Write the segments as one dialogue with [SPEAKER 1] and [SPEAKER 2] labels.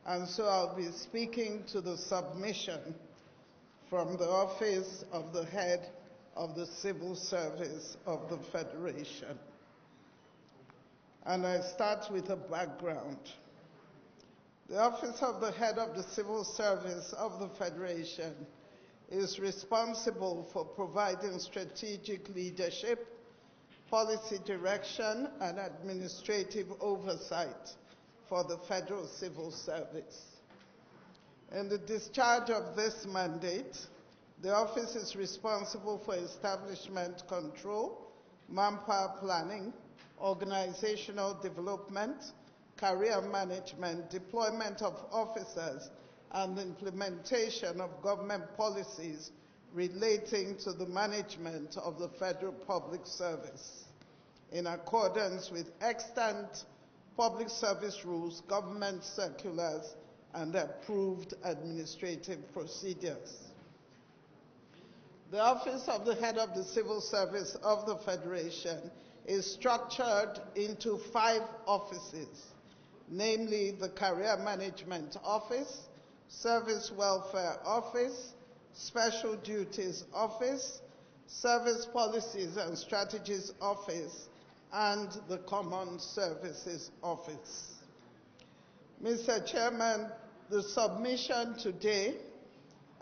[SPEAKER 1] And so I'll be speaking to the submission from the Office of the Head of the Civil Service of the Federation. And I start with a background. The Office of the Head of the Civil Service of the Federation is responsible for providing strategic leadership, policy direction, and administrative oversight for the Federal Civil Service. In the discharge of this mandate, the office is responsible for establishment control, manpower planning, organizational development, career management, deployment of officers, and implementation of government policies relating to the management of the federal public service in accordance with extant public service rules, government circulars, and approved administrative procedures. The Office of the Head of the Civil Service of the Federation is structured into 5 offices, namely the Career Management Office, Service Welfare Office, Special Duties Office, Service Policies and Strategies Office, and the Common Services Office. Mr. Chairman, the submission today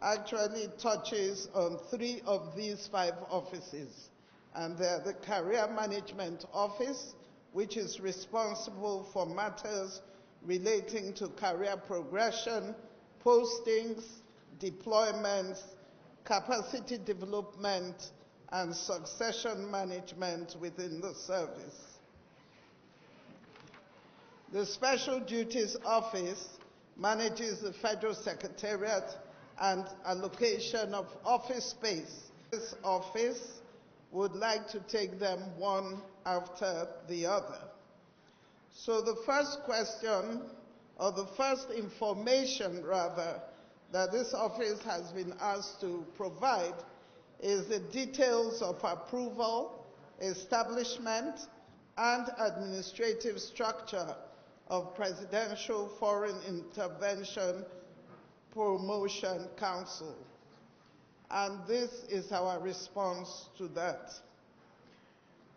[SPEAKER 1] actually touches on 3 of these 5 offices, and they're the Career Management Office, which is responsible for matters relating to career progression, postings, deployments, capacity development, and succession management within the service. The Special Duties Office manages the Federal Secretariat and allocation of office space. This office would like to take them one after the other. So the first question, or the first information rather, that this office has been asked to provide is the details of approval, establishment, and administrative structure of Presidential Foreign Intervention Promotion Council. And this is our response to that.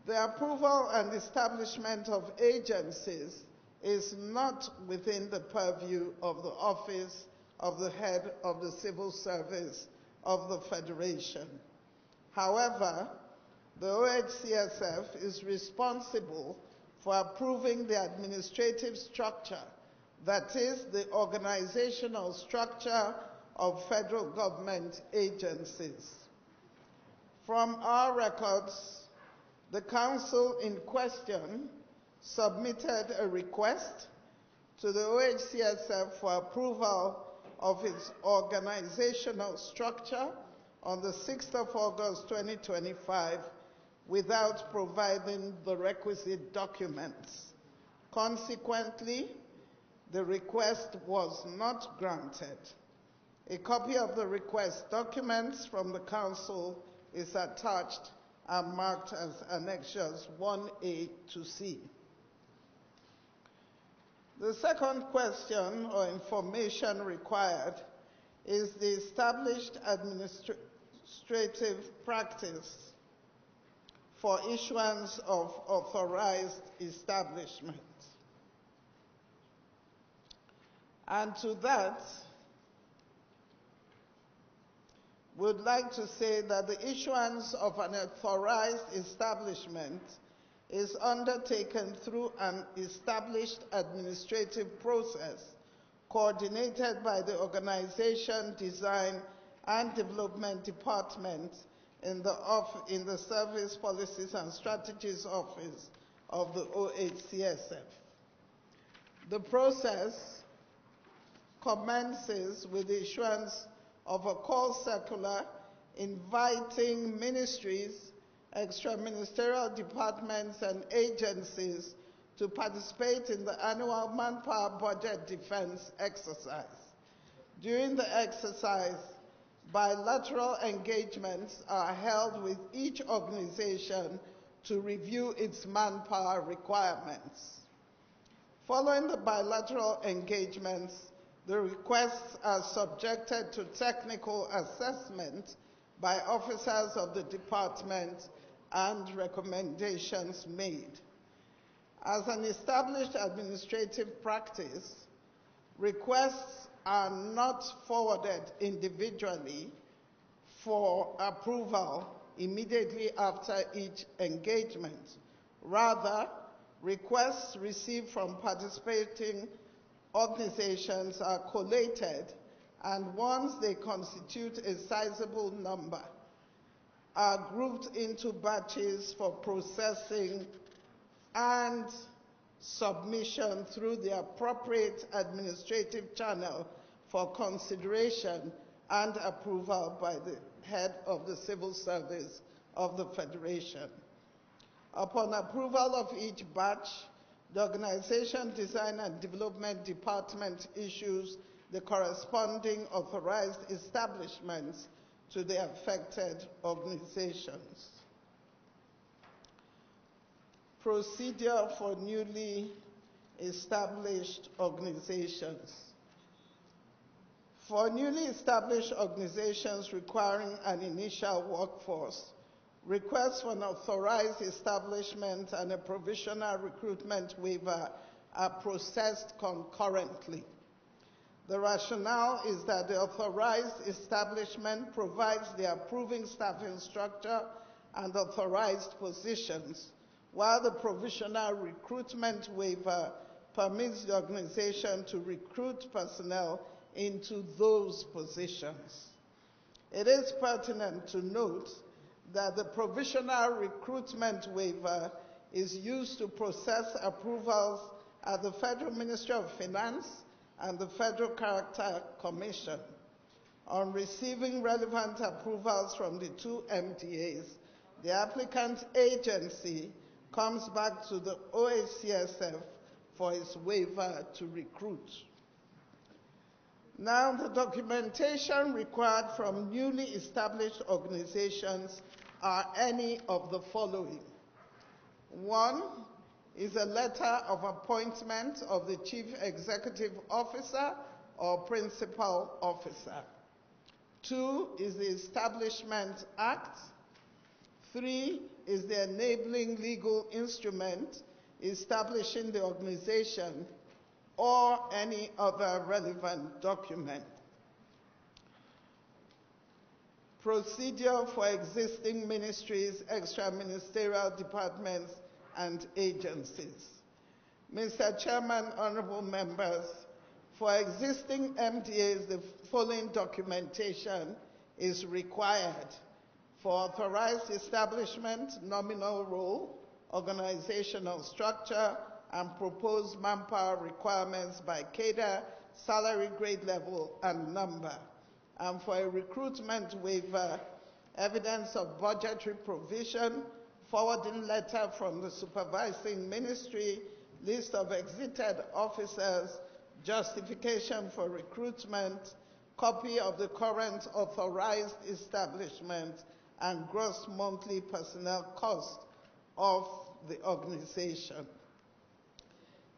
[SPEAKER 1] The approval and establishment of agencies is not within the purview of the Office of the Head of the Civil Service of the Federation. However, the OHCSF is responsible for approving the administrative structure, that is, the organizational structure of federal government agencies. From our records, the council in question submitted a request to the OHCSF for approval of its organizational structure on the 6th of August 2025 without providing the requisite documents. Consequently, the request was not granted. A copy of the request documents from the council is attached and marked as Annexures 1A to C. The second question or information required is the established administrative practice for issuance of authorized establishment. And to that, would like to say that the issuance of an authorized establishment is undertaken through an established administrative process coordinated by the Organization, Design, and Development Department in the Service Policies and Strategies Office of the OHCSF. The process commences with the issuance of a call circular inviting ministries, extra-ministerial departments, and agencies to participate in the annual manpower budget defense exercise. During the exercise, bilateral engagements are held with each organization to review its manpower requirements. Following the bilateral engagements, The requests are subjected to technical assessment by officers of the department and recommendations made. As an established administrative practice, requests are not forwarded individually for approval immediately after each engagement. Rather, requests received from participating organizations are collated, and once they constitute a sizable number, are grouped into batches for processing and submission through the appropriate administrative channel for consideration and approval by the head of the civil service of the Federation. Upon approval of each batch, the Organization Design and Development Department issues the corresponding authorized establishments to the affected organizations. Procedure for newly established organizations. For newly established organizations requiring an initial workforce, requests for an authorized establishment and a provisional recruitment waiver are processed concurrently. The rationale is that the authorized establishment provides the approving staffing structure and authorized positions, while the provisional recruitment waiver permits the organization to recruit personnel into those positions. It is pertinent to note that the provisional recruitment waiver is used to process approvals at the Federal Ministry of Finance and the Federal Character Commission. On receiving relevant approvals from the two MDAs, the applicant agency comes back to the OACSF for its waiver to recruit. Now, the documentation required from newly established organizations are any of the following. One is a letter of appointment of the Chief Executive Officer or Principal Officer. Two is the Establishment Act. Three is the enabling legal instrument establishing the organization or any other relevant document. Procedure for existing ministries, extra-ministerial departments, and agencies. Mr. Chairman, honorable members, for existing MDAs, the following documentation is required: for authorized establishment, nominal role, organizational structure, and proposed manpower requirements by cadre, salary grade level, and number. And for a recruitment waiver, evidence of budgetary provision, forwarding letter from the supervising ministry, list of exited officers, justification for recruitment, copy of the current authorized establishment, and gross monthly personnel cost of the organization.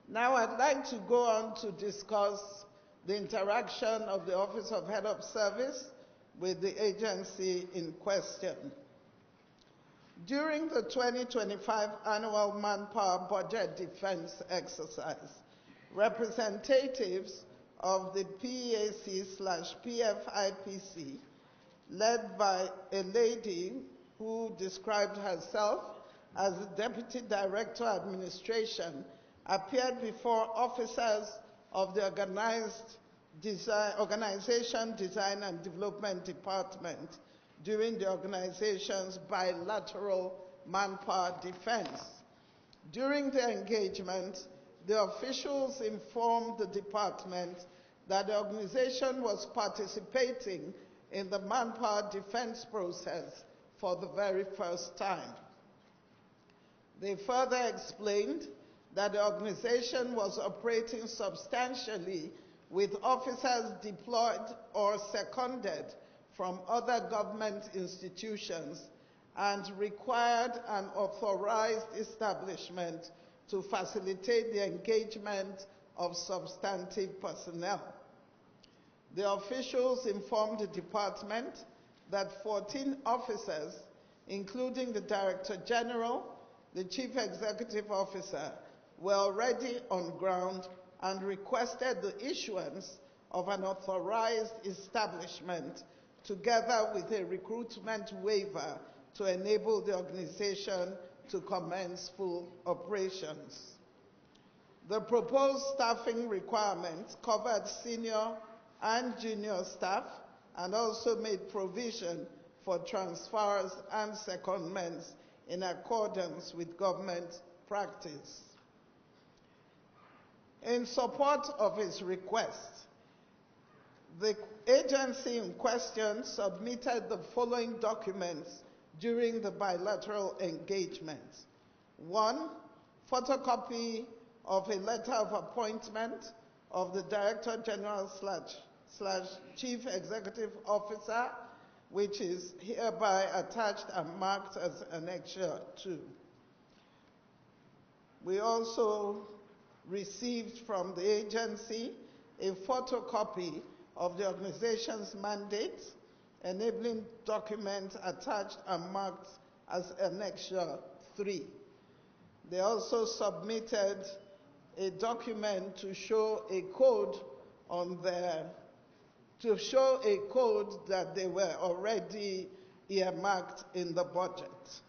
[SPEAKER 1] Now I'd like to go on to discuss the interaction of the Office of Head of Service with the agency in question. During the 2025 annual manpower budget defense exercise, representatives of the PEAC/PFIPC, led by a lady who described herself as the Deputy Director Administration, appeared before officers of the Organization Design and Development Department during the organization's bilateral manpower defense. During the engagement, the officials informed the department that the organization was participating in the manpower defense process for the very first time. They further explained that the organization was operating substantially with officers deployed or seconded from other government institutions and required an authorized establishment to facilitate the engagement of substantive personnel. the officials informed the department that 14 officers, including the Director General, the Chief Executive Officer, were already on ground and requested the issuance of an authorized establishment together with a recruitment waiver to enable the organization to commence full operations. The proposed staffing requirements covered senior and junior staff and also made provision for transfers and secondments in accordance with government practice. In support of his request, the agency in question submitted the following documents during the bilateral engagement. 1, photocopy of a letter of appointment of the Director General / Chief Executive Officer, which is hereby attached and marked as Annexure 2. We also received from the agency a photocopy of the organization's mandate, enabling documents attached and marked as Annexure 3. They also submitted a document to show a code that they were already earmarked in the budget.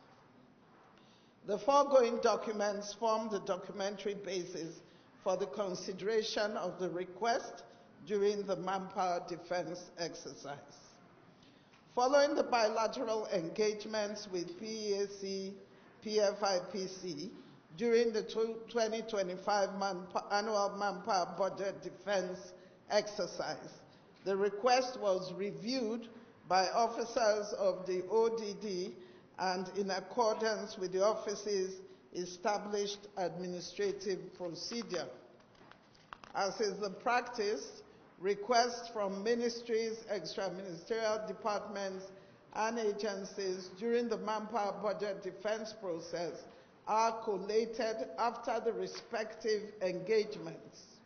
[SPEAKER 1] The foregoing documents form the documentary basis for the consideration of the request during the manpower defense exercise. Following the bilateral engagements with PEAC-PFIPC during the 2025 annual manpower budget defense exercise, the request was reviewed by officers of the ODD and in accordance with the office's established administrative procedure. As is the practice, requests from ministries, extra-ministerial departments, and agencies during the manpower budget defense process are collated after the respective engagements.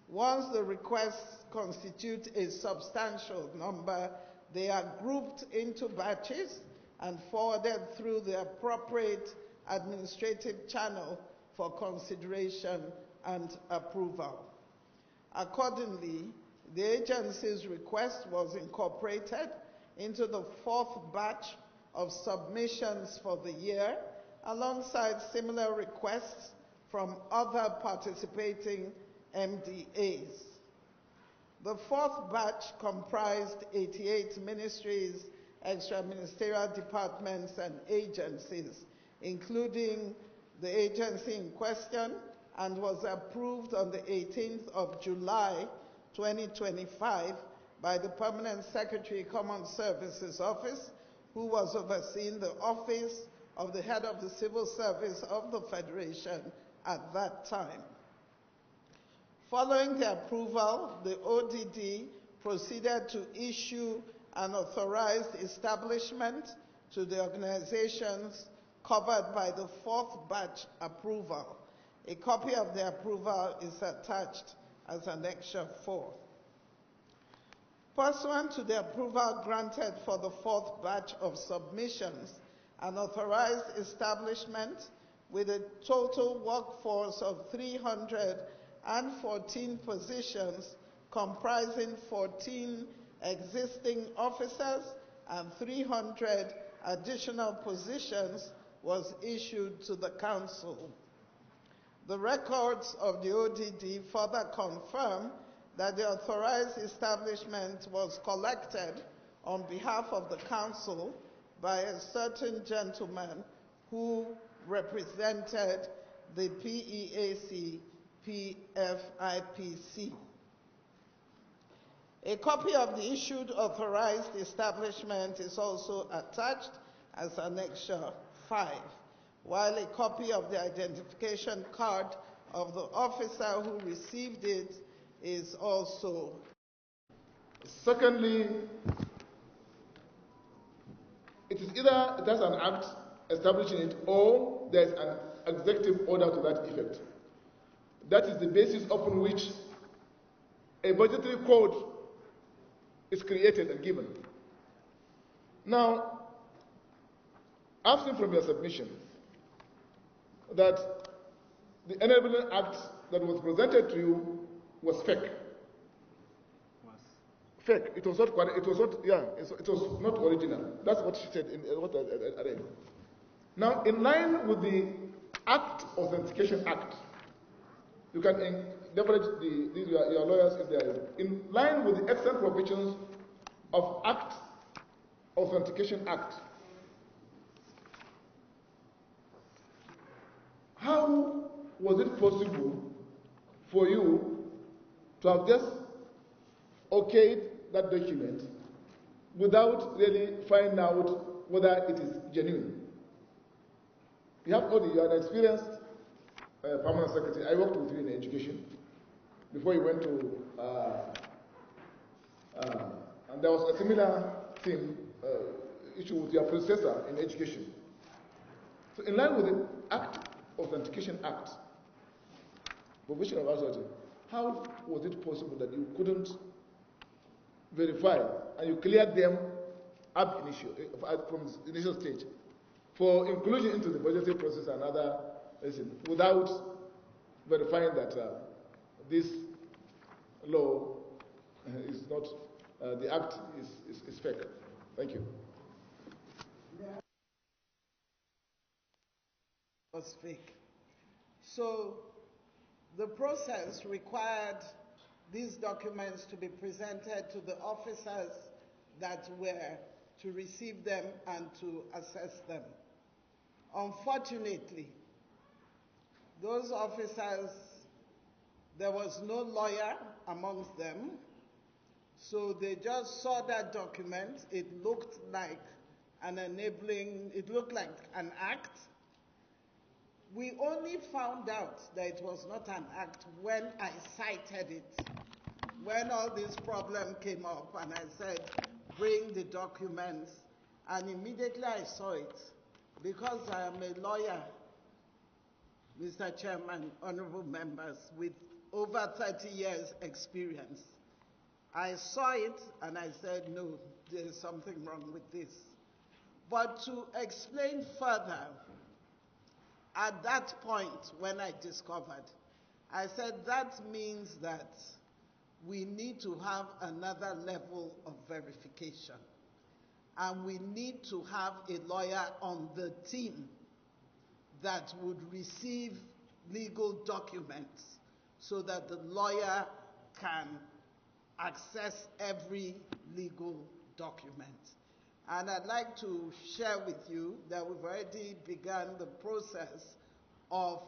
[SPEAKER 1] Once the requests constitute a substantial number, they are grouped into batches and forwarded through the appropriate administrative channel for consideration and approval. Accordingly, the agency's request was incorporated into the 4th batch of submissions for the year, alongside similar requests from other participating MDAs. The 4th batch comprised 88 ministries, extra-ministerial departments, and agencies, including the agency in question, and was approved on the 18th of July 2025 by the Permanent Secretary, Common Services Office, who was overseeing the office of the head of the Civil Service of the Federation at that time. Following the approval, the ODD proceeded to issue an authorized establishment to the organizations covered by the 4th batch approval. A copy of the approval is attached as Annexure 4. Pursuant to the approval granted for the 4th batch of submissions, an authorized establishment with a total workforce of 314 positions comprising 14 existing officers and 300 additional positions was issued to the Council. The records of the ODD further confirm that the authorized establishment was collected on behalf of the Council by a certain gentleman who represented the PEAC-PFIPC. A copy of the issued authorized establishment is also attached as Annexure 5, while a copy of the identification card of the officer who received it is also.
[SPEAKER 2] Secondly, it is either it has an act establishing it or there is an executive order to that effect. That is the basis upon which a budgetary code is created and given. Now, I've seen from your submission that the Enabling Act that was presented to you was fake. Fake. It was not. It was not. Yeah. It was not original. That's what she said in what I read. Now, in line with the Act Authentication Act, you can leverage your lawyers if they are in line with the excellent provisions of Act Authentication Act. How was it possible for you to have just okayed that document without really finding out whether it is genuine? You are an experienced permanent secretary. I worked with you in education before you went to, and there was a similar thing, issue with your predecessor in education. So in line with the Act Authentication Act, provision of authority, how was it possible that you couldn't verify and you cleared them up from the initial stage for inclusion into the budgeting process and other without verifying that this law is not, the act is fake? Thank you.
[SPEAKER 1] Was fake. So the process required these documents to be presented to the officers that were to receive them and to assess them. Unfortunately, those officers, there was no lawyer amongst them, so they just saw that document. It looked like it looked like an act. We only found out that it was not an act when I cited it. When all this problem came up and I said, bring the documents, and immediately I saw it. Because I am a lawyer, Mr. Chairman, honorable members, with over 30 years experience, I saw it and I said, no, there's something wrong with this. But to explain further, at that point when I discovered, I said that means that we need to have another level of verification. And we need to have a lawyer on the team that would receive legal documents so that the lawyer can access every legal document. And I'd like to share with you that we've already begun the process of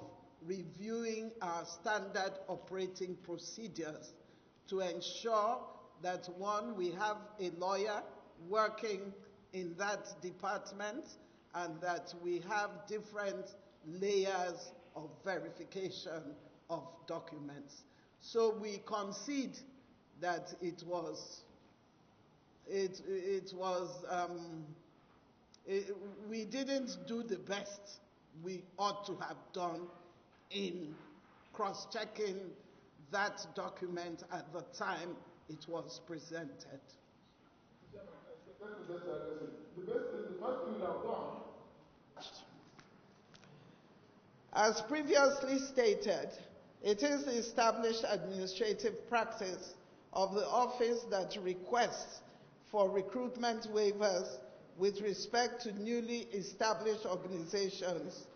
[SPEAKER 1] reviewing our standard operating procedures to ensure that, one, we have a lawyer working in that department and that we have different layers of verification of documents. So we concede that we didn't do the best we ought to have done in cross-checking that document at the time it was presented. As previously stated, it is the established administrative practice of the office that requests for recruitment waivers with respect to newly established organizations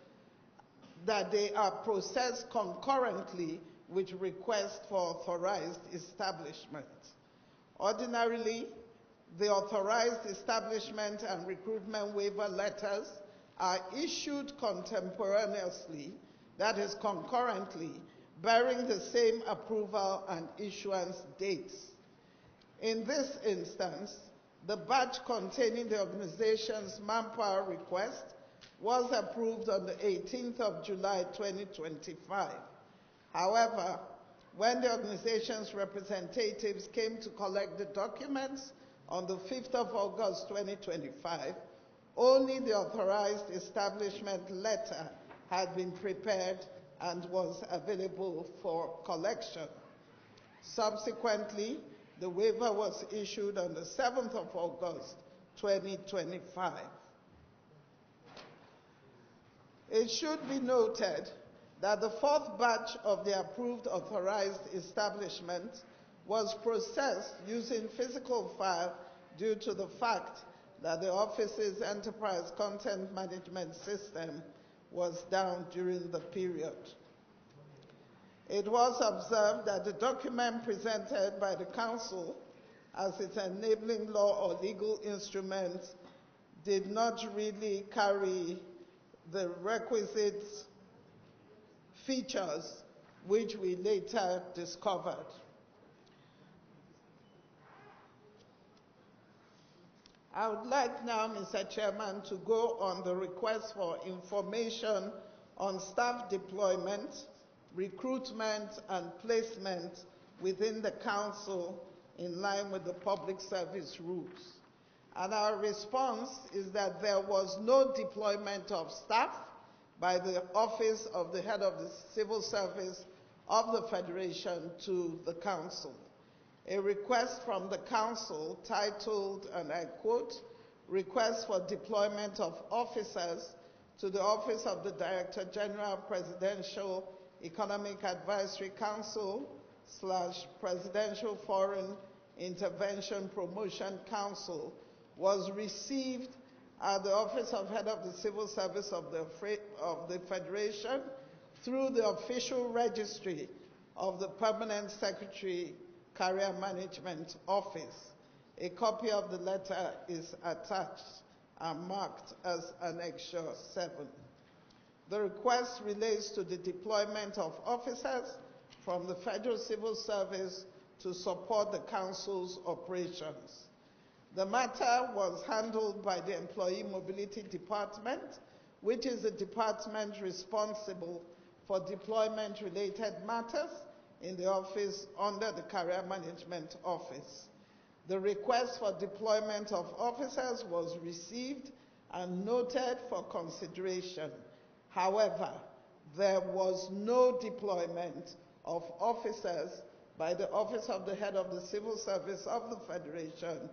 [SPEAKER 1] that they are processed concurrently with requests for authorized establishment. Ordinarily, the authorized establishment and recruitment waiver letters are issued contemporaneously, that is concurrently, bearing the same approval and issuance dates. In this instance, the batch containing the organization's manpower request was approved on the 18th of July 2025. However, when the organization's representatives came to collect the documents on the 5th of August 2025, only the authorized establishment letter had been prepared and was available for collection. Subsequently, The waiver was issued on the 7th of August, 2025. It should be noted that the fourth batch of the approved authorized establishment was processed using physical file due to the fact that the office's enterprise content management system was down during the period. It was observed that the document presented by the Council as its enabling law or legal instrument did not really carry the requisite features which we later discovered. I would like now, Mr. Chairman, to go on the request for information on staff deployment, recruitment, and placement within the Council in line with the public service rules. And our response is that there was no deployment of staff by the Office of the Head of the Civil Service of the Federation to the Council. A request from the Council titled, and I quote, "Request for Deployment of Officers to the Office of the Director General, Presidential Economic Advisory Council / Presidential Foreign Intervention Promotion Council was received at the Office of Head of the Civil Service of the Federation through the official registry of the Permanent Secretary Career Management Office. A copy of the letter is attached and marked as Annexure 7. The request relates to the deployment of officers from the Federal Civil Service to support the Council's operations. The matter was handled by the Employee Mobility Department, which is the department responsible for deployment-related matters in the office under the Career Management Office. The request for deployment of officers was received and noted for consideration. However, there was no deployment of officers by the Office of the Head of the Civil Service of the Federation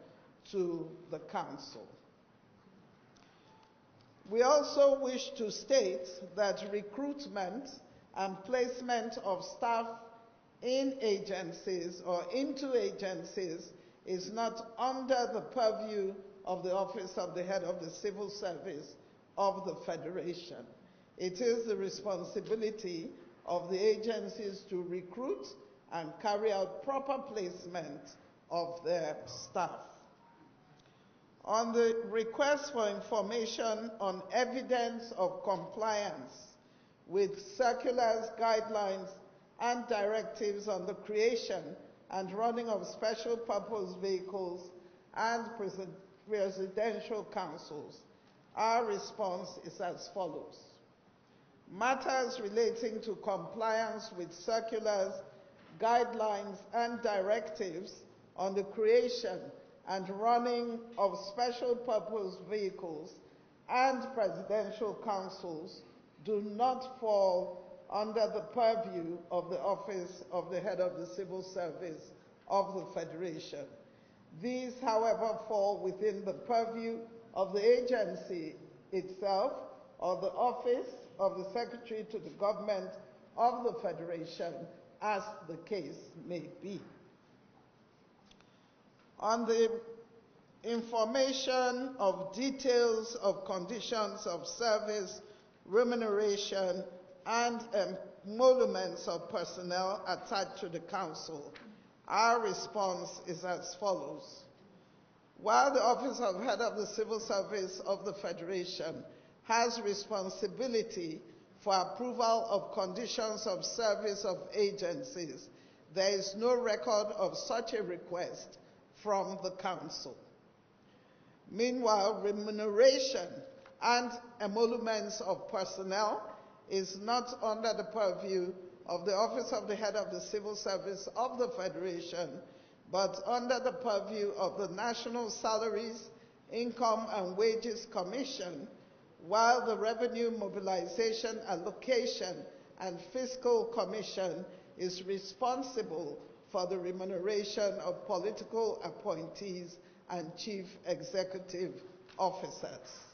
[SPEAKER 1] to the Council. We also wish to state that recruitment and placement of staff in agencies or into agencies is not under the purview of the Office of the Head of the Civil Service of the Federation. It is the responsibility of the agencies to recruit and carry out proper placement of their staff. On the request for information on evidence of compliance with circulars, guidelines, and directives on the creation and running of special purpose vehicles and presidential councils, our response is as follows. Matters relating to compliance with circulars, guidelines, and directives on the creation and running of special purpose vehicles and presidential councils do not fall under the purview of the Office of the Head of the Civil Service of the Federation. These, however, fall within the purview of the agency itself or the Office of the Secretary to the Government of the Federation, as the case may be. On the information of details of conditions of service, remuneration, and emoluments of personnel attached to the Council, our response is as follows. While the Office of Head of the Civil Service of the Federation has responsibility for approval of conditions of service of agencies, there is no record of such a request from the Council. Meanwhile, remuneration and emoluments of personnel is not under the purview of the Office of the Head of the Civil Service of the Federation, but under the purview of the National Salaries, Income and Wages Commission, while the Revenue Mobilization, Allocation, and Fiscal Commission is responsible for the remuneration of political appointees and chief executive officers.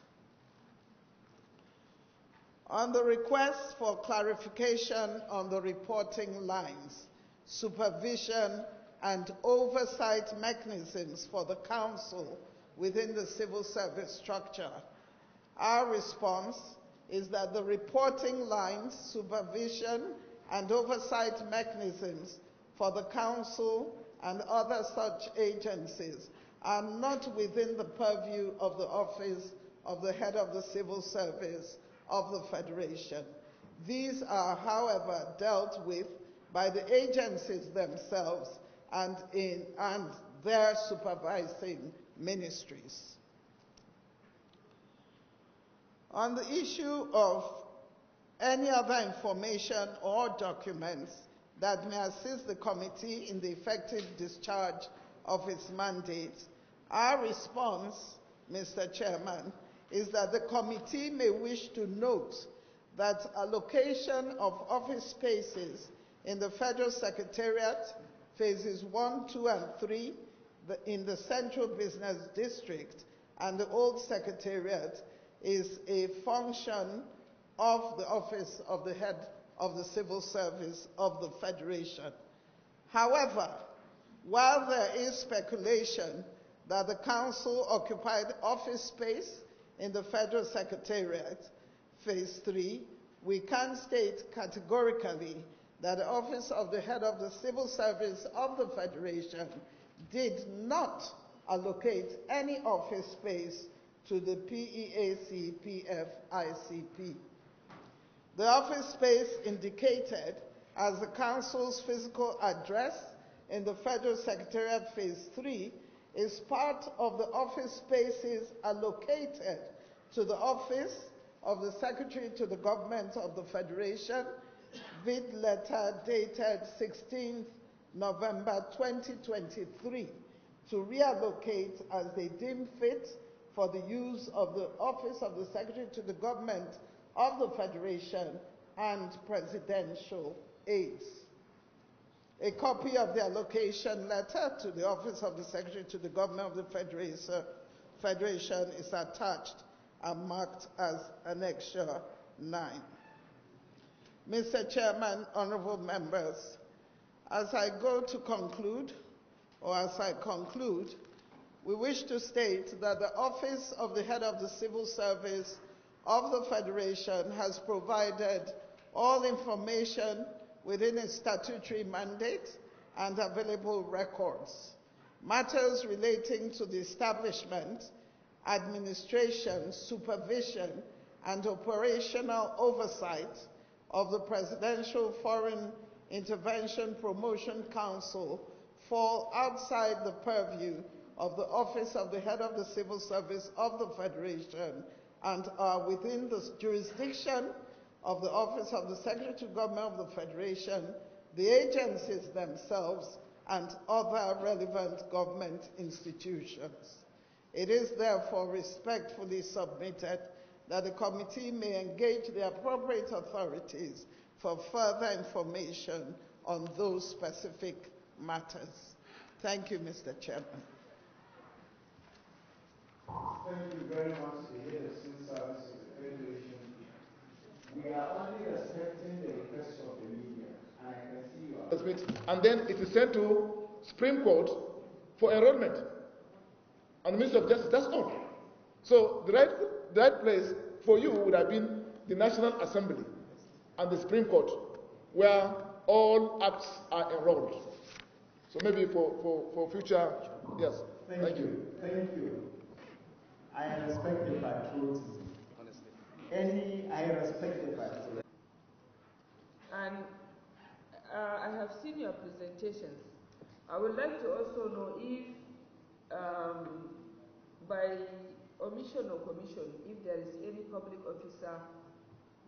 [SPEAKER 1] On the request for clarification on the reporting lines, supervision and oversight mechanisms for the Council within the civil service structure, our response is that the reporting lines, supervision and oversight mechanisms for the Council and other such agencies are not within the purview of the Office of the Head of the Civil Service of the Federation. These are, however, dealt with by the agencies themselves and their supervising ministries. On the issue of any other information or documents that may assist the committee in the effective discharge of its mandate, our response, Mr. Chairman, is that the committee may wish to note that allocation of office spaces in the Federal Secretariat, phases 1, 2, and 3, in the Central Business District and the Old Secretariat is a function of the Office of the Head of the Civil Service of the Federation. However, while there is speculation that the Council occupied office space in the Federal Secretariat, Phase 3, we can state categorically that the Office of the Head of the Civil Service of the Federation did not allocate any office space to the PEAC-PFIPC. The office space indicated as the Council's physical address in the Federal Secretariat Phase 3 is part of the office spaces allocated to the Office of the Secretary to the Government of the Federation, vid letter dated 16th November 2023, to reallocate as they deem fit for the use of the Office of the Secretary to the Government of the Federation and presidential aids. A copy of the allocation letter to the Office of the Secretary to the Government of the Federation is attached and marked as Annexure 9. Mr. Chairman, honorable members, as I conclude, we wish to state that the Office of the Head of the Civil Service of the Federation has provided all information within its statutory mandate and available records. Matters relating to the establishment, administration, supervision, and operational oversight of the Presidential Foreign Intervention Promotion Council fall outside the purview of the Office of the Head of the Civil Service of the Federation and are within the jurisdiction of the Office of the Secretary to Government of the Federation, the agencies themselves, and other relevant government institutions. It is therefore respectfully submitted that the committee may engage the appropriate authorities for further information on those specific matters. Thank you, Mr. Chairman.
[SPEAKER 3] Thank you very much, the Head of Civil Service of the Federation. We are only respecting the request of the media, and I can see you are.
[SPEAKER 2] And then it is sent to Supreme Court for enrollment. And the Minister of Justice, that's all. So the right place for you would have been the National Assembly and the Supreme Court, where all acts are enrolled. So maybe for future, yes.
[SPEAKER 3] Thank you. Thank you. I respect the patriotism. Honestly. I respect the patriotism.
[SPEAKER 4] And I have seen your presentations. I would like to also know if, by omission or commission, if there is any public officer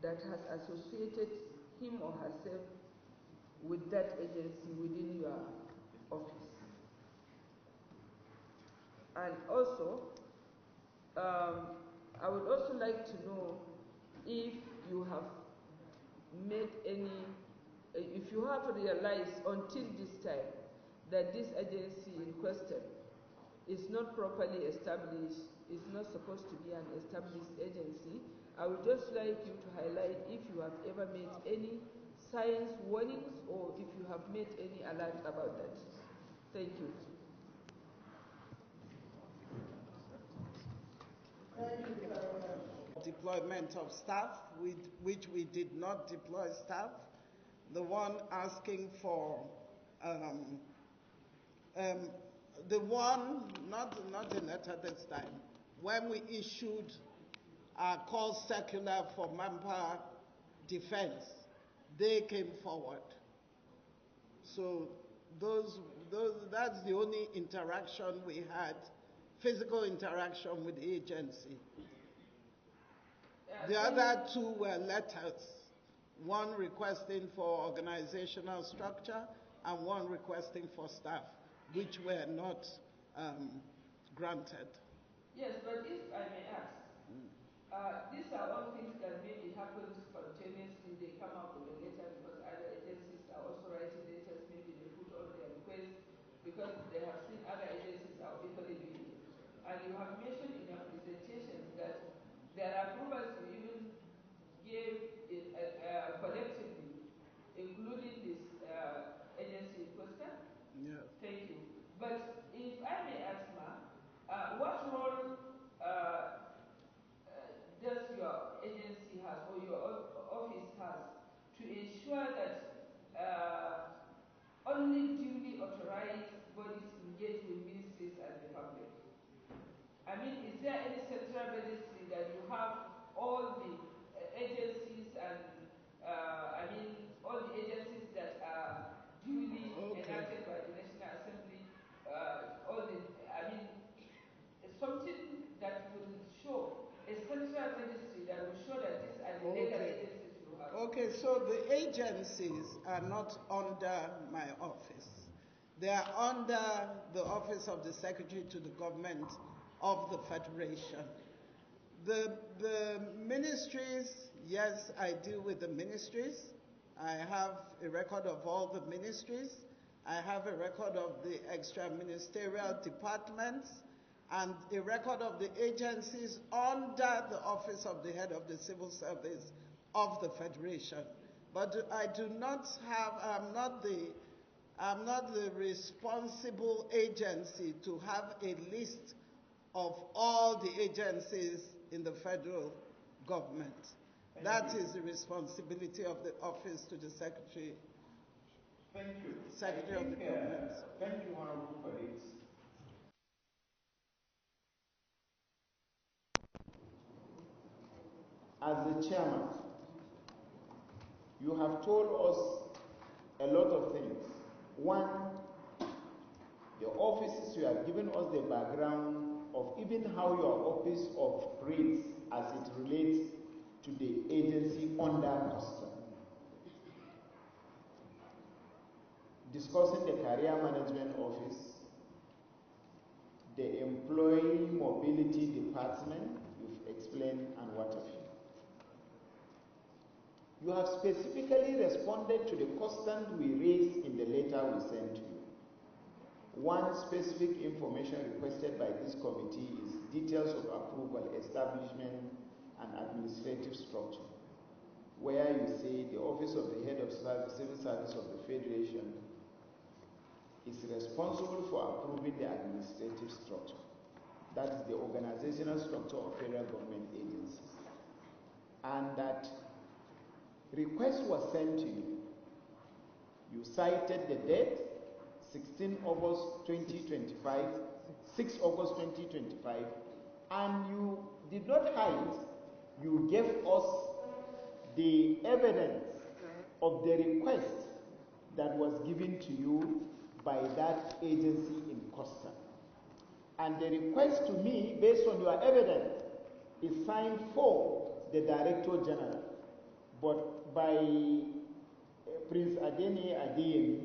[SPEAKER 4] that has associated him or herself with that agency within your office. And also, I would also like to know if you have made any, if you have realized until this time that this agency in question is not properly established, is not supposed to be an established agency. I would just like you to highlight if you have ever made any signs, warnings, or if you have made any alert about that. Thank you.
[SPEAKER 1] Deployment of staff, which we did not deploy staff. The one asking for, the one, not a letter this time, when we issued our call circular for manpower defense, they came forward. So that's the only interaction we had, physical interaction with the agency. The other two were letters, one requesting for organizational structure and one requesting for staff, which were not granted.
[SPEAKER 4] Yes, but if I may ask, these are all things that maybe happen spontaneously. They come up with a letter because other agencies are also writing letters. Maybe they put all their requests because they have seen other agencies are equally doing it. And you have mentioned in your presentation that there are approvals you even gave collectively, including this agency in question.
[SPEAKER 1] Yeah.
[SPEAKER 4] Thank you. But if I may ask, what role does your agency have or your office has to ensure that only duly authorized bodies engage with ministries and the public? I mean, is there any central registry that you have all the agencies and all the agencies that are duly enacted by the National Assembly, something that will show, a central registry that will show that these are the legal agencies you have.
[SPEAKER 1] Okay, so the agencies are not under my office. They are under the Office of the Secretary to the Government of the Federation. The ministries, yes, I deal with the ministries. I have a record of all the ministries. I have a record of the extra-ministerial departments and a record of the agencies under the Office of the Head of the Civil Service of the Federation. But I do not have, I'm not the responsible agency to have a list of all the agencies in the federal government. That is the responsibility of the office to the Secretary.
[SPEAKER 3] Thank you.
[SPEAKER 1] Secretary of the Government.
[SPEAKER 3] Thank you, honorable colleagues. As the chairman, you have told us a lot of things. One, the offices, you have given us the background of even how your office operates as it relates to the agency under custom. Discussing the career management office, the employee mobility department, you've explained, and what have you. You have specifically responded to the questions we raised in the letter we sent to you. One specific information requested by this committee is details of approval, establishment, and administrative structure, where you say the Office of the Head of Civil Service of the Federation is responsible for approving the administrative structure. That is the organizational structure of federal government agencies. And that request was sent to you. You cited the date, 16 August 2025, 6 August 2025, and you did not hide, you gave us the evidence of the request that was given to you by that agency in custom. And the request to me, based on your evidence, is signed for the Director General, but by Prince Adene Adeyemi,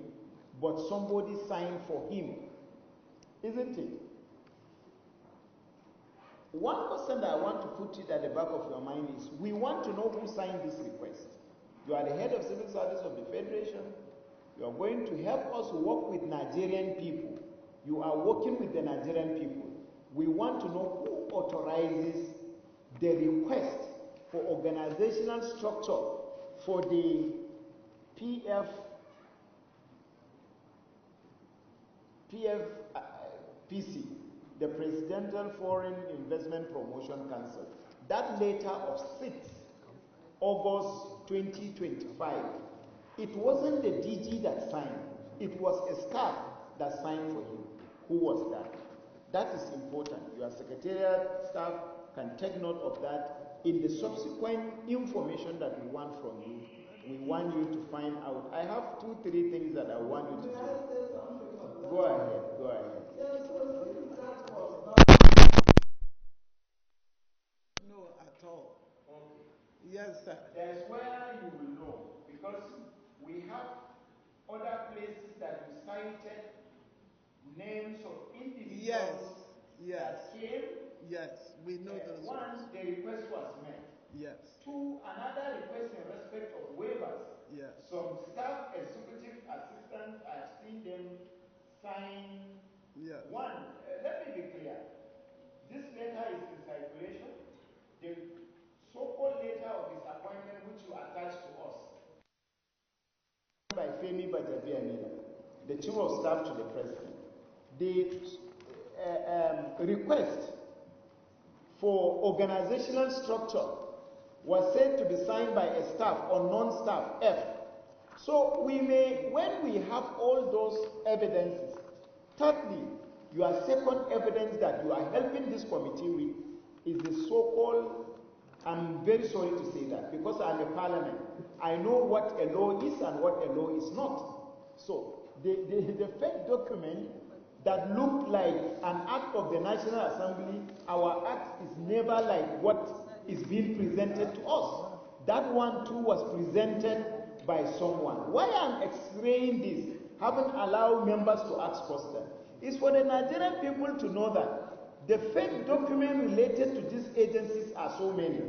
[SPEAKER 3] but somebody signed for him, isn't it? One question that I want to put it at the back of your mind is, we want to know who signed this request. You are the head of civil service of the Federation. You are going to help us work with Nigerian people. You are working with the Nigerian people. We want to know who authorizes the request for organizational structure for the IGP-PFIPC, the Presidential Foreign Investment Promotion Council. That letter of 6th August 2025, it wasn't the DG that signed, it was a staff that signed for him. Who was that? That is important. Your secretariat staff can take note of that. In the subsequent information that we want from you, we want you to find out. I have 2-3 things that I want you to do. Go ahead, go ahead.
[SPEAKER 1] No, at all. Okay. Yes, sir.
[SPEAKER 3] That's where you will know, because we have other places that you cited names of individuals that came.
[SPEAKER 1] Yes, we know those.
[SPEAKER 3] One, the request was met.
[SPEAKER 1] Yes.
[SPEAKER 3] 2, another request in respect of waivers.
[SPEAKER 1] Yes.
[SPEAKER 3] Some staff executive assistants, I have seen them sign.
[SPEAKER 1] Yes.
[SPEAKER 3] 1, let me be clear. This letter is in circulation. The so-called letter of his appointment, which you attached to us, by Femi Bajabiamila, the chief of staff to the president. The request for organizational structure was said to be signed by a staff or non-staff F. So we may, when we have all those evidences, thirdly, your second evidence that you are helping this committee with is the so-called, I'm very sorry to say that, because I'm a parliament, I know what a law is and what a law is not. So the fake document that looked like an act of the National Assembly, our act is never like what is being presented to us. That one too was presented by someone. Why I'm explaining this, haven't allowed members to ask questions, is for the Nigerian people to know that the fake document related to these agencies are so many.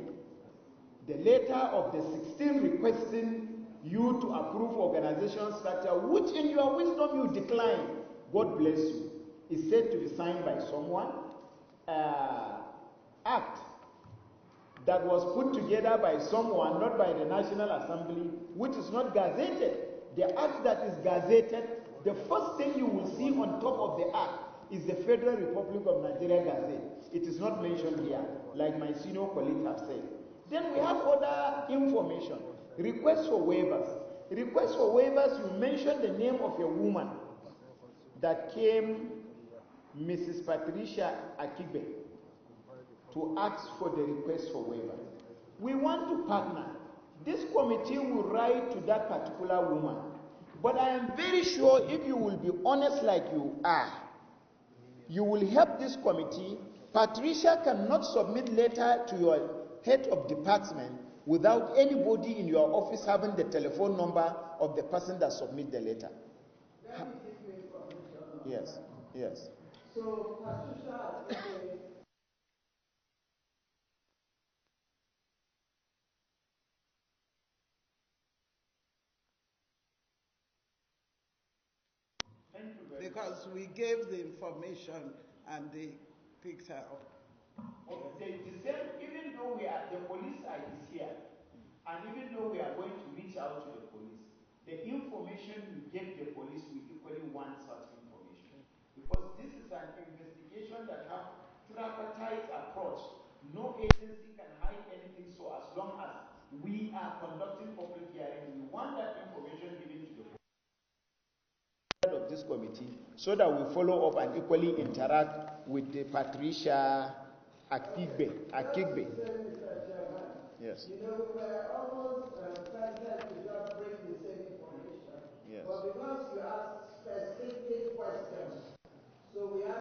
[SPEAKER 3] The letter of the 16 requesting you to approve organization structure, which in your wisdom you decline, God bless you, is said to be signed by someone. Act that was put together by someone, not by the National Assembly, which is not gazetted. The act that is gazetted, the first thing you will see on top of the act is the Federal Republic of Nigeria Gazette. It is not mentioned here, like my senior colleague have said. Then we have other information. Requests for waivers. Requests for waivers, you mentioned the name of a woman that came, Mrs. Patricia Akibe, to ask for the request for waiver. We want to partner. This committee will write to that particular woman. But I am very sure if you will be honest like you are, you will help this committee. Patricia cannot submit letter to your head of department without anybody in your office having the telephone number of the person that submit the letter. Yes, yes.
[SPEAKER 5] So Patricia,
[SPEAKER 1] because we gave the information and they picked her up.
[SPEAKER 3] Okay, even though the police is here, and even though we are going to reach out to the police, the information you give the police, we equally want such information. Because this is an investigation that has tripartite approach. No agency can hide anything, so as long as we are conducting public hearing, we want that information given to the police of this committee, so that we follow up and equally interact with the Patricia Akigbe. Yes.
[SPEAKER 5] You know, we were almost tempted to just bring the same information.
[SPEAKER 3] Yes.
[SPEAKER 5] But because you asked specific questions, so we have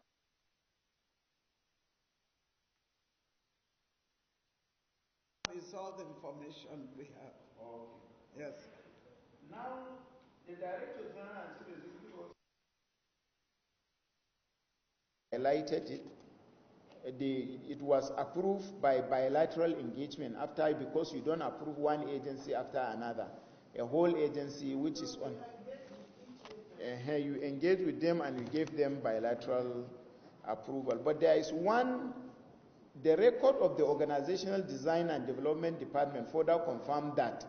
[SPEAKER 1] It's all the information we have.
[SPEAKER 3] Okay.
[SPEAKER 1] Yes.
[SPEAKER 3] Now, the Director General and Chief Executive Officer highlighted it. It was approved by bilateral engagement because you don't approve one agency after another. A whole agency which is on. You engage with them and you gave them bilateral approval. But there is one, the record of the Organizational Design and Development Department further confirmed that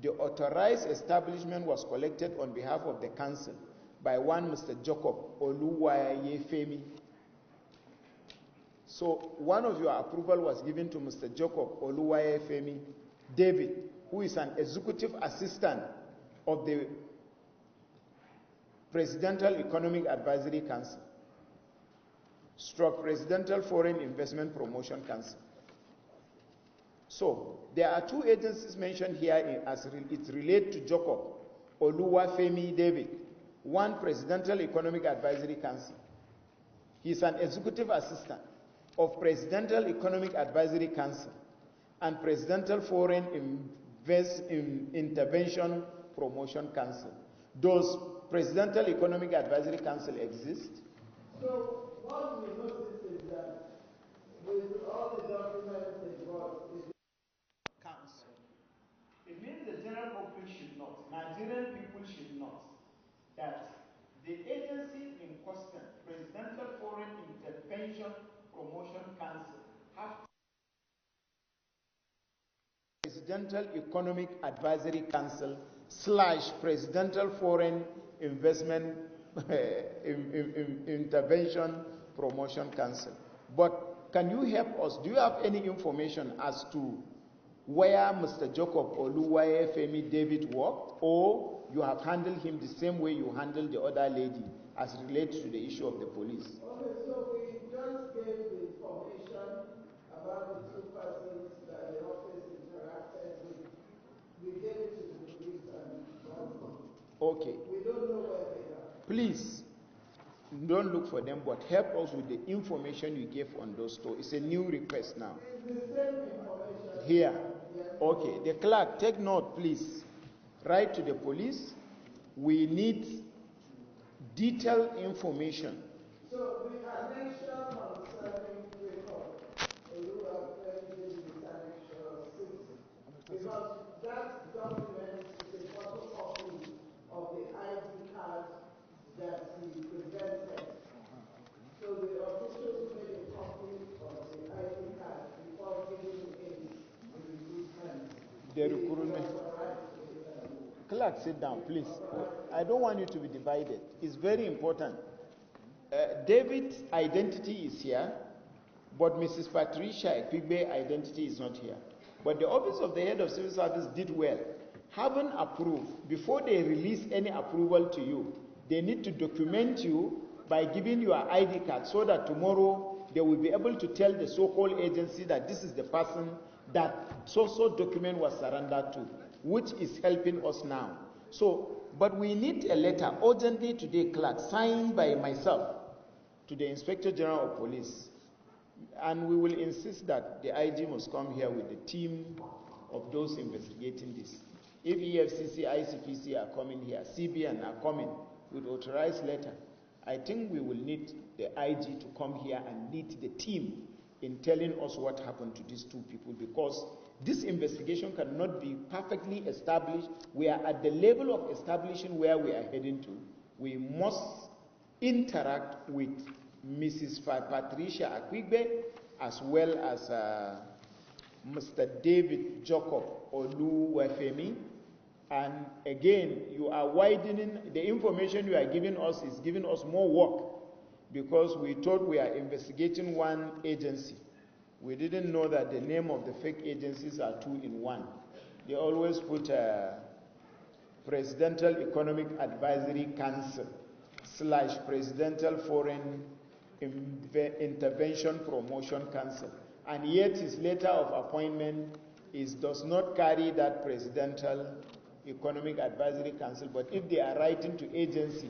[SPEAKER 3] the authorized establishment was collected on behalf of the council by one Mr. Jacob Oluwayefemi. So one of your approval was given to Mr. Jacob Oluwayefemi David, who is an executive assistant of the Presidential Economic Advisory Council, Presidential Foreign Investment Promotion Council. So there are two agencies mentioned here as it relates to Jacob Oluwafemi David. One, Presidential Economic Advisory Council. He's an executive assistant of Presidential Economic Advisory Council and Presidential Foreign Intervention Promotion Council. Does Presidential Economic Advisory Council exist?
[SPEAKER 5] So what we notice is that with all the documents involved,
[SPEAKER 3] Council. It means the general public should not, Nigerian people should not, that the agency in question, Presidential Foreign Intervention Promotion Council, have Presidential Economic Advisory Council / Presidential Foreign Investment Intervention Promotion Council. But can you help us? Do you have any information as to where Mr. Jacob Oluwayefemi David worked, or you have handled him the same way you handled the other lady as it relates to the issue of the police?
[SPEAKER 5] okay, so we just gave the information about the two persons that the office interacted with. We gave it to the police and that's it.
[SPEAKER 3] Okay.
[SPEAKER 5] We don't know where they are.
[SPEAKER 3] Please, don't look for them, but help us with the information you gave on those two. It's a new request now.
[SPEAKER 5] It's the same information.
[SPEAKER 3] Here.
[SPEAKER 5] Yes.
[SPEAKER 3] Okay. The clerk, take note, please. Write to the police. We need detailed information.
[SPEAKER 5] So the connection concerning record, Oluwafemi is connection 6, because that document is a photocopy of the ID card that he presented. So the officials made a copy of the ID card before giving in the recruitment.
[SPEAKER 3] The recruitment. Clerk, sit down, please. I don't want you to be divided. It's very important. David's identity is here, but Mrs. Patricia Ekpigbe's identity is not here. But the Office of the Head of Civil Service did well. Having approved, before they release any approval to you, they need to document you by giving your ID card so that tomorrow they will be able to tell the so-called agency that this is the person that so-so document was surrendered to, which is helping us now. So, but we need a letter urgently today, clerk, signed by myself to the Inspector General of Police. And we will insist that the IG must come here with the team of those investigating this. If EFCC, ICPC are coming here, CBN are coming with authorized letter, I think we will need the IG to come here and lead the team in telling us what happened to these two people, because this investigation cannot be perfectly established. We are at the level of establishing where we are heading to. We must interact with Mrs. Patricia Ekpigbe as well as Mr. David Jacob Oluwafemi. And again, you are widening, the information you are giving us is giving us more work, because we thought we are investigating one agency. We didn't know that the name of the fake agencies are two in one. They always put Presidential Economic Advisory Council / Presidential Foreign Intervention Promotion Council. And yet his letter of appointment does not carry that Presidential Economic Advisory Council, but if they are writing to agency,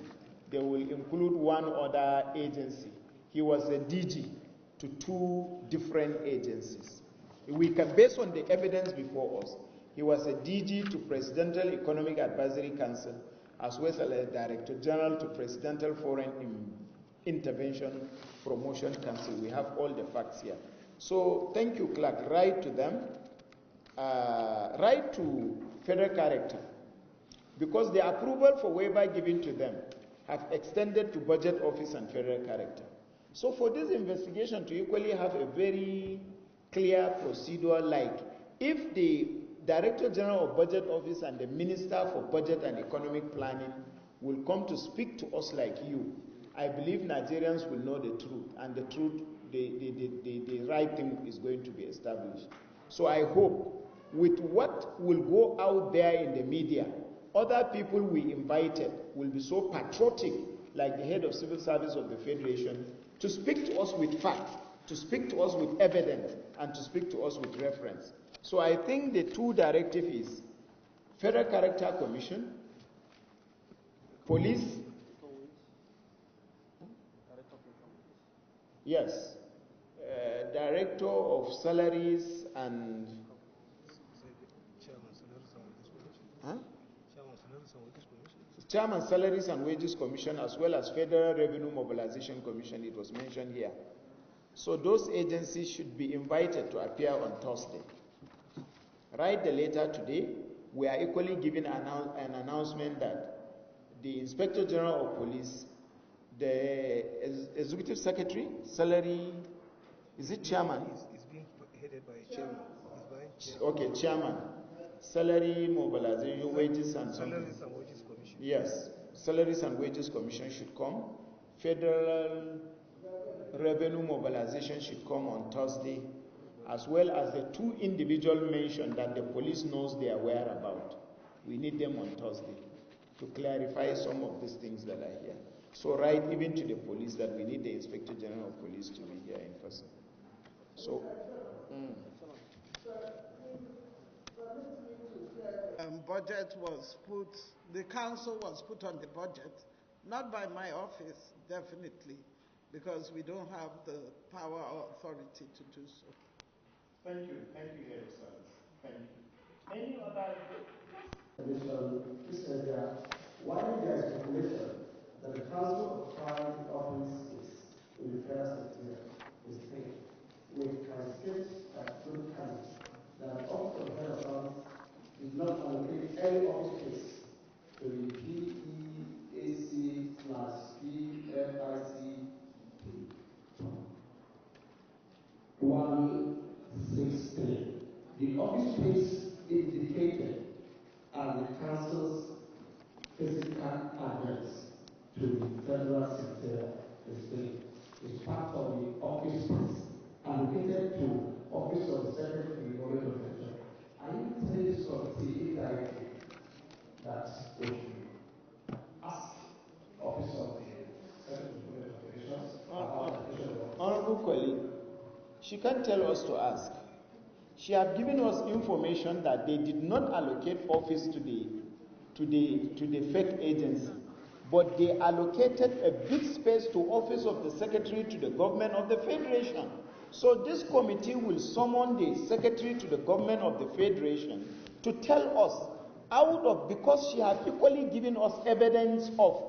[SPEAKER 3] they will include one other agency. He was a DG to two different agencies. We can, based on the evidence before us, he was a DG to Presidential Economic Advisory Council, as well as a Director General to Presidential Foreign Intervention Promotion Council. We have all the facts here. So thank you, clerk. Write to them. Write to Federal Character, because the approval for waiver given to them have extended to budget office and federal character. So for this investigation to equally have a very clear procedure, like if the Director General of Budget Office and the Minister for Budget and Economic Planning will come to speak to us like you, I believe Nigerians will know the truth, and the truth, the right thing is going to be established. So I hope with what will go out there in the media, other people we invited will be so patriotic, like the head of civil service of the Federation, to speak to us with fact, to speak to us with evidence, and to speak to us with reference. So I think the two directives is Federal Character Commission, police, yes, Director of Salaries and Chairman Salaries and Wages Commission, as well as Federal Revenue Mobilization Commission, it was mentioned here. So those agencies should be invited to appear on Thursday. Write the letter today. We are equally giving an announcement that the Inspector General of Police, the Executive Secretary, Salary, is it Chairman?
[SPEAKER 6] It's being headed by a Chairman.
[SPEAKER 3] Okay, Chairman. Salary Mobilization, Wages and
[SPEAKER 6] Salaries and Wages Commission.
[SPEAKER 3] Yes, Salaries and Wages Commission should come. Federal Revenue Mobilization should come on Thursday, as well as the two individuals mentioned that the police knows their whereabouts. We need them on Thursday to clarify some of these things that are here. So write even to the police that we need the Inspector General of Police to be here in person. So,
[SPEAKER 1] budget was put, the council was put on the budget, not by my office, definitely, because we don't have the power or authority to do so.
[SPEAKER 3] thank you, Head of Service. Thank you. Any other?
[SPEAKER 7] This area, while there is speculation that the Council of Private Offices in the Federal Secretariat is paid, we can state that the Office of Head of Service did not allocate any office space to the PEAC/PFIPC. The office space indicated as the Council's physical address to the Federal Secretariat is part of the office space allocated to Office of the Secretary to the Government of the Treasury. Are you telling this committee indirectly that we should ask Office of the Secretary to the Government of the Treasury about the
[SPEAKER 3] Honorable colleague, she can't tell us to ask. She has given us information that they did not allocate office to the fake agency, but they allocated a big space to Office of the Secretary to the Government of the Federation. So this committee will summon the Secretary to the Government of the Federation to tell us, because she has equally given us evidence of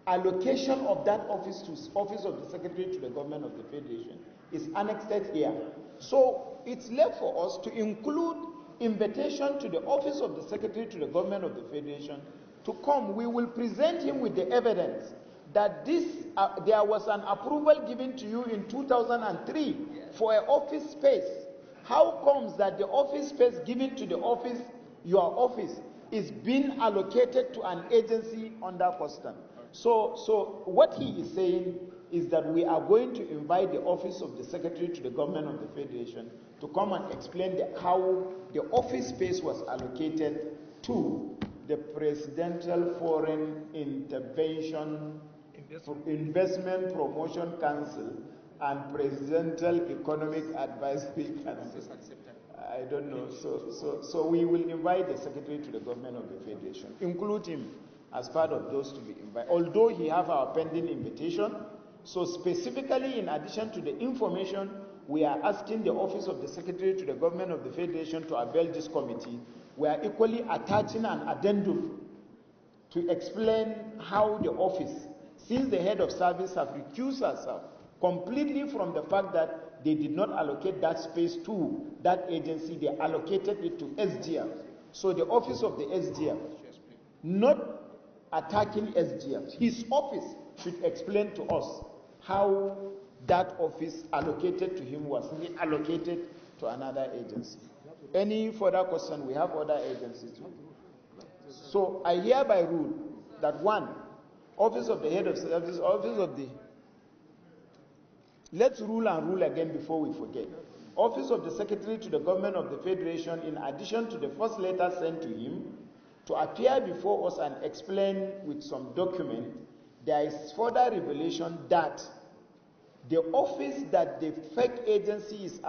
[SPEAKER 3] allocation of that office to Office of the Secretary to the Government of the Federation is annexed here. So it's left for us to include invitation to the Office of the Secretary to the Government of the Federation to come. We will present him with the evidence that there was an approval given to you in 2003 for an office space. How comes that the office space given to the office, your office, is being allocated to an agency under custom? So what he is saying is that we are going to invite the Office of the Secretary to the Government of the Federation to come and explain how the office space was allocated to the Presidential Foreign Intervention Investment Promotion Council and Presidential Economic Advisory Council. I don't know. So we will invite the Secretary to the Government of the Federation, include him as part of those to be invited, although he have our pending invitation. So specifically, in addition to the information, we are asking the Office of the Secretary to the Government of the Federation to avail this committee. We are equally attaching an addendum to explain how the office, since the head of service have recused herself completely from the fact that they did not allocate that space to that agency, they allocated it to SGF. So the office of the SGF, not attacking SGF. His office should explain to us how that office allocated to him was reallocated to another agency. Any further question? We have other agencies too. So I hereby rule that one, office of the head of service, office of the, let's rule and rule again before we forget. Office of the Secretary to the Government of the Federation, in addition to the first letter sent to him, to appear before us and explain with some document, there is further revelation that the office that the fake agency is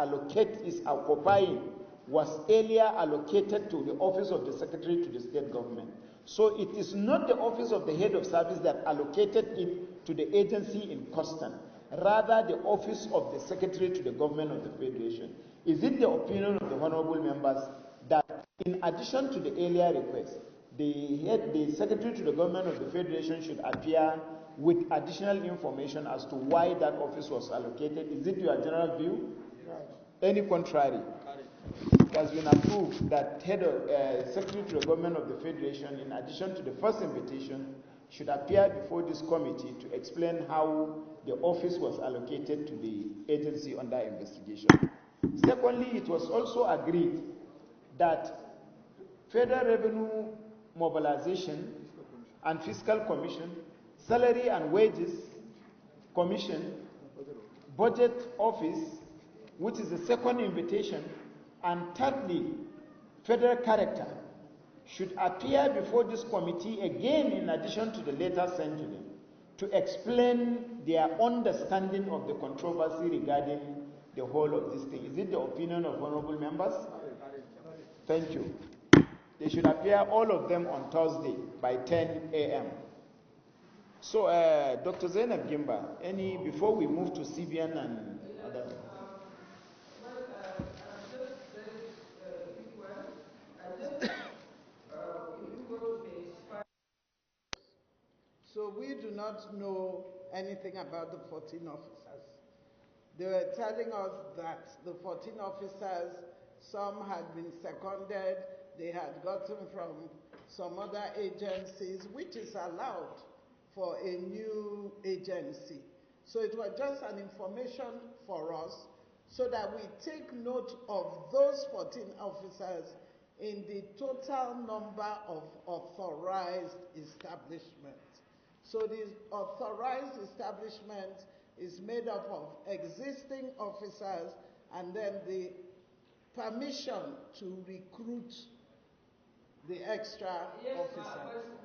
[SPEAKER 3] occupying was earlier allocated to the office of the Secretary to the State Government. So it is not the office of the head of service that allocated it to the agency in question, rather the office of the Secretary to the Government of the Federation. Is it the opinion of the honorable members that in addition to the earlier request, the Secretary to the Government of the Federation should appear with additional information as to why that office was allocated? Is it your general view? Any contrary? It has been approved that Secretary to the Government of the Federation, in addition to the first invitation, should appear before this committee to explain how the office was allocated to the agency under investigation. Secondly, it was also agreed that Federal Revenue Mobilization and Fiscal Commission, Salary and Wages Commission, Budget Office, which is the second invitation, and thirdly, Federal Character, should appear before this committee again in addition to the letter sent to them to explain their understanding of the controversy regarding the whole of this thing. Is it the opinion of honorable members? Thank you. They should appear, all of them, on Thursday by 10 a.m. So, Dr. Zainab Gimba, before we move to CBN and other?
[SPEAKER 1] So we do not know anything about the 14 officers. They were telling us that the 14 officers, some had been seconded, they had gotten from some other agencies, which is allowed for a new agency. So it was just an information for us so that we take note of those 14 officers in the total number of authorized establishments. So the authorized establishment is made up of existing officers and then the permission to recruit the extra officers.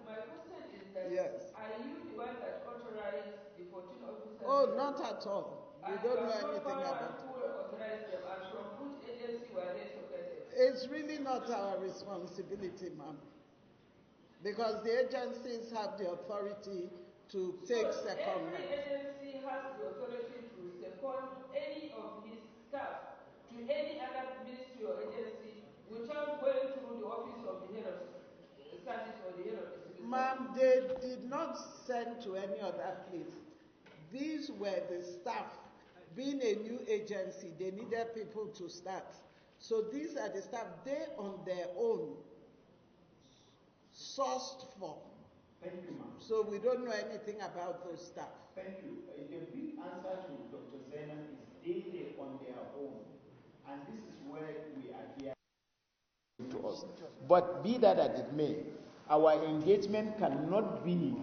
[SPEAKER 4] My question is that,
[SPEAKER 1] yes.
[SPEAKER 4] Are you the one that authorized the 14 officers?
[SPEAKER 1] Oh, not at all. We don't know anything about it.
[SPEAKER 4] Who authorized them and from which agency were they seconded?
[SPEAKER 1] It's really not our responsibility, ma'am. Because the agencies have the authority to take secondment.
[SPEAKER 4] Every agency has the authority to second any of his staff to any other ministry or agency without going through the office of the head of service or the head of the civil service.
[SPEAKER 1] Ma'am, they did not send to any other place. These were the staff. Being a new agency, they needed people to start. So these are the staff they on their own sourced for.
[SPEAKER 3] Thank you, ma'am.
[SPEAKER 1] So we don't know anything about those staff.
[SPEAKER 3] Thank you. A big answer to Dr. Zainab is they on their own. And this is where we are here to us. But be that as it may, our engagement cannot be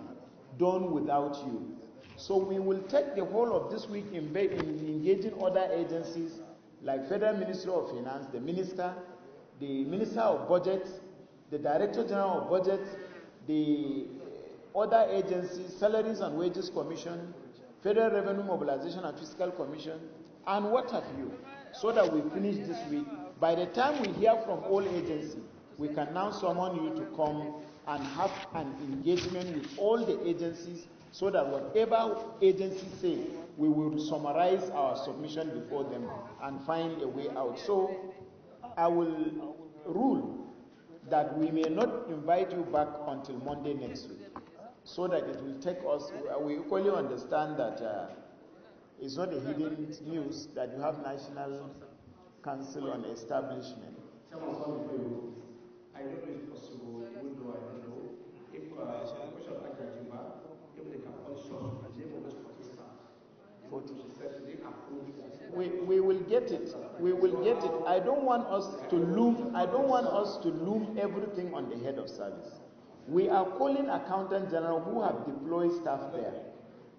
[SPEAKER 3] done without you. So we will take the whole of this week in engaging other agencies like Federal Ministry of Finance, the Minister of Budget, the Director General of Budget, the other agencies, Salaries and Wages Commission, Federal Revenue Mobilization and Fiscal Commission, and what have you, so that we finish this week. By the time we hear from all agencies, we can now summon you to come and have an engagement with all the agencies so that whatever agencies say, we will summarize our submission before them and find a way out. So I will rule that we may not invite you back until Monday next week, so that it will take us, we equally understand that it's not a hidden news that you have National Council on Establishment.
[SPEAKER 7] I don't know if it's possible, even though I don't know, if the question of she said she didn't approve that.
[SPEAKER 3] We will get it. We will get it. I don't want us to loom everything on the head of service. We are calling accountant general who have deployed staff there.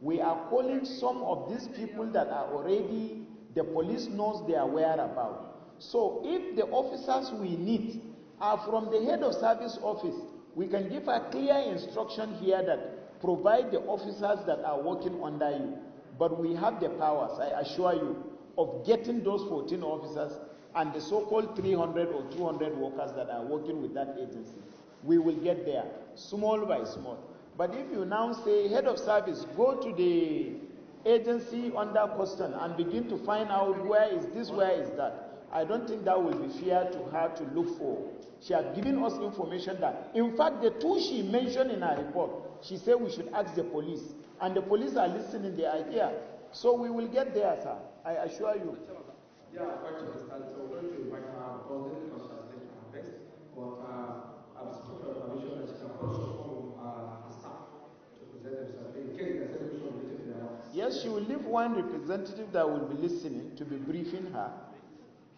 [SPEAKER 3] We are calling some of these people that are already, the police knows their whereabouts. So if the officers we need are from the head of service office, we can give a clear instruction here that provide the officers that are working under you. But we have the powers, I assure you, of getting those 14 officers and the so-called 300 or 200 workers that are working with that agency. We will get there, small by small. But if you now say, head of service, go to the agency under custom and begin to find out where is this, where is that, I don't think that will be fair to her to look for. She has given us information that, in fact, the two she mentioned in her report, she said we should ask the police. And the police are listening, they are here. So we will get there, sir. I assure you.
[SPEAKER 7] Yeah, I quite understand. So we're going to invite her because she has taken her best. But I'm supposed to have permission that she can also call her staff to present themselves. In case there's any issue related to their office.
[SPEAKER 3] Yes, she will leave one representative that will be listening to be briefing her.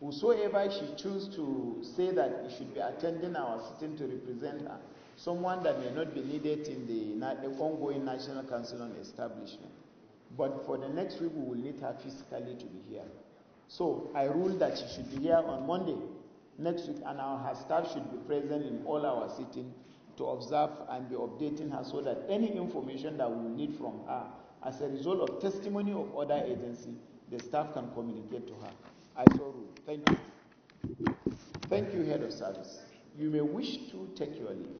[SPEAKER 3] Whosoever she chooses to say that he should be attending our sitting to represent her, someone that may not be needed in the ongoing National Council on Establishment. But for the next week, we will need her physically to be here. So I rule that she should be here on Monday next week, and her staff should be present in all our sitting to observe and be updating her so that any information that we will need from her as a result of testimony of other agencies, the staff can communicate to her. I so rule. Thank you. Thank you, head of service. You may wish to take your leave.